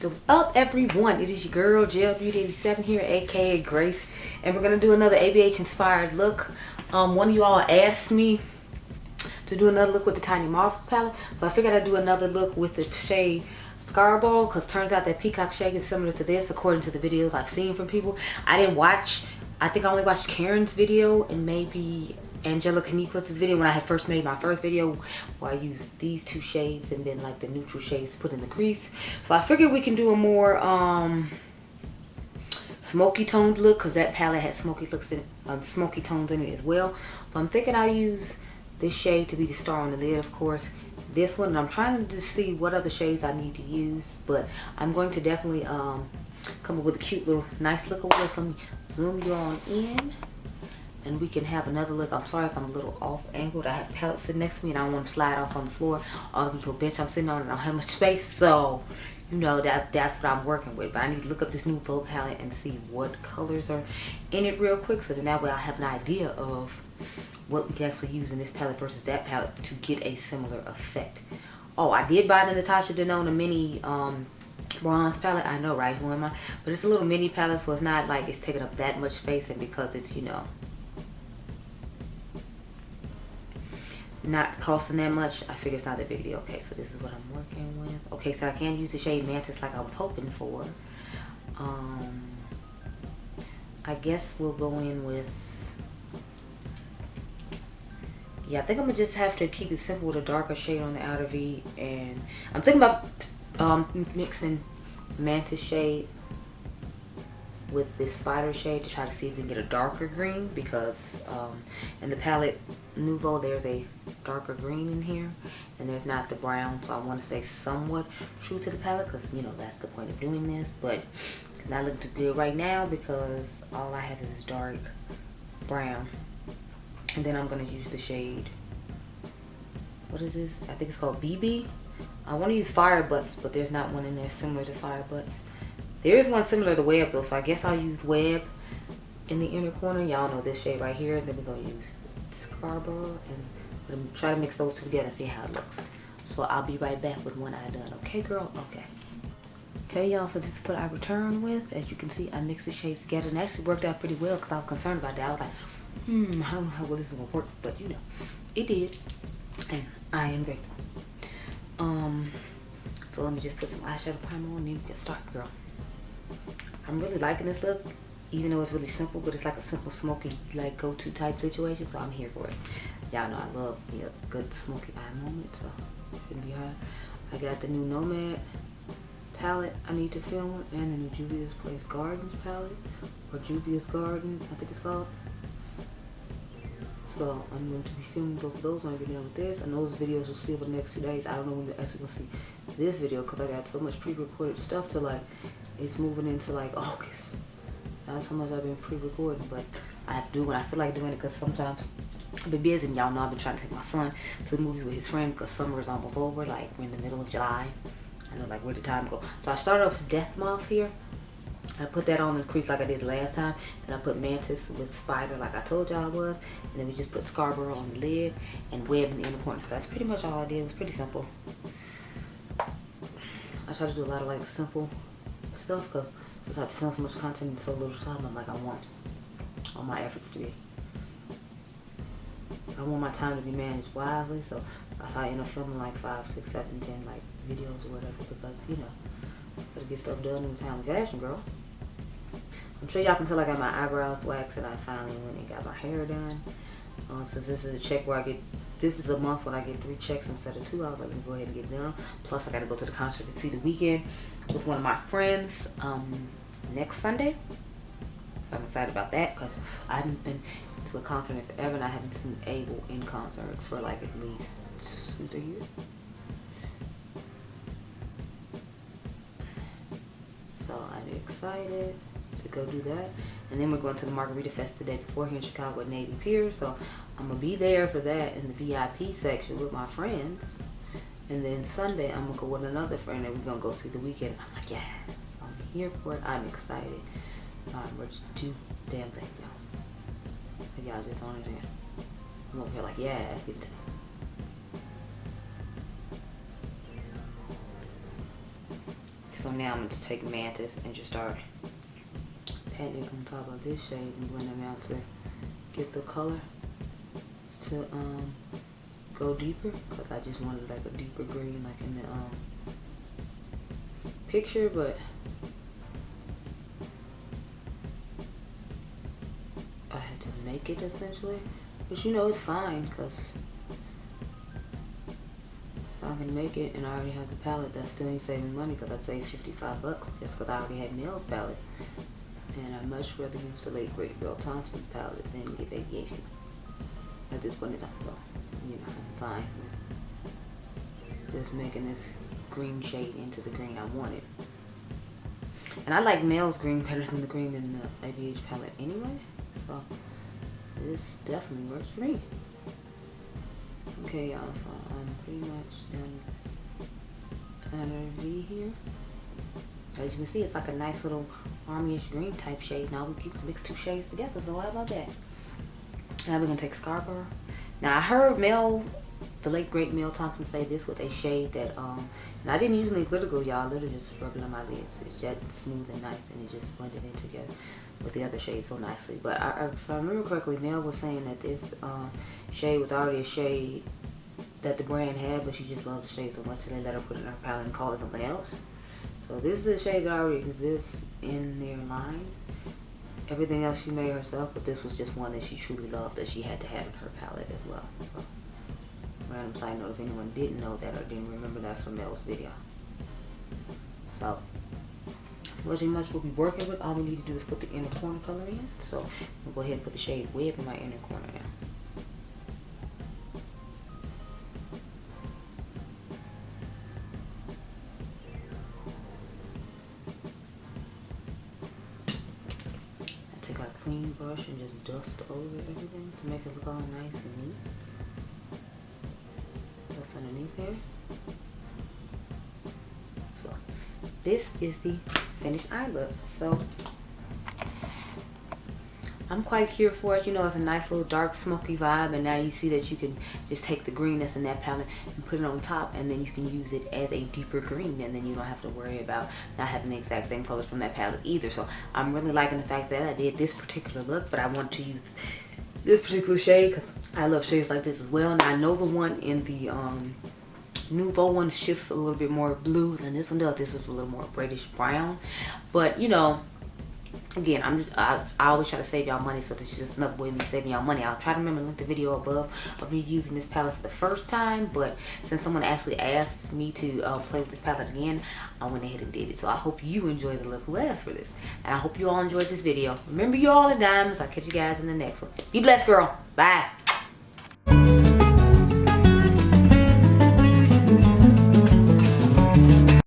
What's up, everyone? It is your girl Gel Beauty 87 here, aka Grace, and we're gonna do another ABH inspired look. One of you all asked me to do another look with the Tiny Marvels palette, so I figured I'd do another look with the shade Scarball, because turns out that peacock shade is similar to this according to the videos I've seen from people. I think I only watched Karen's video and maybe Angela Kaniqua's video when I had first made my first video, where I used these two shades and then like the neutral shades to put in the crease. So I figured we can do a more smoky toned look, because that palette had smoky tones in it as well. So I'm thinking I'll use this shade to be the star on the lid, of course. This one, and I'm trying to see what other shades I need to use, but I'm going to definitely come up with a cute little nice look over this. Let me zoom you on in and we can have another look. I'm sorry if I'm a little off angled. I have palettes sitting next to me and I don't want to slide off on the floor, or the little bench I'm sitting on, and I don't have much space, so you know that's what I'm working with. But I need to look up this new Vogue palette and see what colors are in it real quick, so then that way I have an idea of what we can actually use in this palette versus that palette to get a similar effect. Oh, I did buy the Natasha Denona mini bronze palette. I know, right? Who am I? But it's a little mini palette, so it's not like it's taking up that much space, and because it's, you know, not costing that much, I figure it's not that big a deal. Okay, so this is what I'm working with. Okay, so I can use the shade Mantis like I was hoping for. I guess we'll go in with, yeah, I think I'm gonna just have to keep it simple with a darker shade on the outer V, and I'm thinking about mixing Mantis shade with this spider shade to try to see if we can get a darker green, because in the palette Nouveau there's a darker green in here and there's not the brown, so I want to stay somewhat true to the palette, because you know that's the point of doing this. But it's not looking too good right now because all I have is this dark brown, and then I'm going to use the shade, what is this? I think it's called BB. I want to use Fire Butts, but there's not one in there similar to Fire Butts. There is one similar to Web though, so I guess I'll use Web in the inner corner. Y'all know this shade right here. Then we're going to use Scarborough, and we're going to try to mix those two together and see how it looks. So I'll be right back with one eye done. Okay, girl? Okay. Okay, y'all, so this is what I returned with. As you can see, I mixed the shades together, and it actually worked out pretty well because I was concerned about that. I was like, I don't know how well this is going to work, but you know, it did, and I am grateful. So let me just put some eyeshadow primer on and then we get started, girl. I'm really liking this look, even though it's really simple, but it's like a simple smoky, like go-to type situation, so I'm here for it. Y'all know I love a good smoky eye moment, so it shouldn't be hard. I got the new Nomad palette I need to film with, and the new Juvia's Place Gardens palette, or Juvia's Garden, I think it's called. So I'm going to be filming both of those when I get done with this, and those videos will see over the next 2 days. I don't know when you're actually going to see this video, because I got so much pre-recorded stuff to, like, it's moving into like August. That's how much I've been pre-recording, but I have to do when I feel like doing it, because sometimes I've been busy, and y'all know I've been trying to take my son to the movies with his friend, because summer is almost over. Like, we're in the middle of July. I know, like, where did time go? So I started off with Death Moth here. I put that on the crease like I did last time. Then I put Mantis with Spider like I told y'all I was. And then we just put Scarborough on the lid and Web in the inner corner. So that's pretty much all I did. It was pretty simple. I try to do a lot of like simple stuff, because since I have to film so much content in so little time, I'm like, I want all my efforts to be, I want my time to be managed wisely. So that's how I end up filming like 5, 6, 7, 10 like videos or whatever, because you know, gotta get stuff done in the time of fashion, girl. I'm sure y'all can tell I got my eyebrows waxed, and I finally went and got my hair done. Since this is a check where this is a month when I get 3 checks instead of 2, I was like, let me go ahead and get done. Plus, I gotta go to the concert to see The Weeknd with one of my friends next Sunday. So I'm excited about that, because I haven't been to a concert in forever, and I haven't seen Abel in concert for like at least 2 years. So I'm excited to go do that. And then we're going to the Margarita Fest the day before here in Chicago at Navy Pier. So I'm going to be there for that in the VIP section with my friends. And then Sunday I'm going to go with another friend, and we're going to go see The Weeknd. I'm like, yeah, I'm here for it. I'm excited. We're just too damn thing, y'all. And y'all just on it in. I'm over here like, yeah, let's get it. So now I'm going to take Mantis and just start patting it on top of this shade and blend them out to get the color to go deeper, because I just wanted like a deeper green like in the picture, but I had to make it essentially, which you know it's fine, because I can make it and I already have the palette. That still ain't saving money, because I saved 55 bucks just because I already had nails palette, and I'd much rather use the late great Bill Thompson palette than get ABH at this point in time. So, you know, I'm fine with just making this green shade into the green I wanted. And I like Mel's green better than the green in the ABH palette anyway, so this definitely works for me. Okay, y'all, so I'm pretty much done under V here. As you can see, it's like a nice little army-ish green type shade. Now we keep mix two shades together, so how about that? Now we're gonna take Scarborough. Now I heard the late great Mel Thompson say this with a shade that and I didn't use any glitter glue, y'all. Literally just rubbed it on my lids. It's just smooth and nice, and it just blended in together with the other shade so nicely. But if I remember correctly, Mel was saying that this shade was already a shade that the brand had, but she just loved the shade so much that they let her put it in her palette and call it something else. So this is a shade that already exists in their line. Everything else she made herself, but this was just one that she truly loved that she had to have in her palette as well. So, random side note if anyone didn't know that or didn't remember that from Mel's video. So, pretty much we'll be working with. All we need to do is put the inner corner color in. So, we'll go ahead and put the shade Web in my inner corner now. Clean brush and just dust over everything to make it look all nice and neat. Dust underneath there. So this is the finished eye look. So I'm quite here for it. You know, it's a nice little dark smoky vibe, and now you see that you can just take the green that's in that palette and put it on top, and then you can use it as a deeper green, and then you don't have to worry about not having the exact same colors from that palette either. So I'm really liking the fact that I did this particular look, but I want to use this particular shade because I love shades like this as well. Now I know the one in the Nouveau one shifts a little bit more blue than this one does. This is a little more reddish brown, but you know, again, I always try to save y'all money, so this is just another way of me saving y'all money. I'll try to remember to link the video above of me using this palette for the first time, but since someone actually asked me to play with this palette again, I went ahead and did it. So I hope you enjoy the look who asked for this, and I hope you all enjoyed this video. Remember, you all are diamonds. I'll catch you guys in the next one. Be blessed, girl. Bye.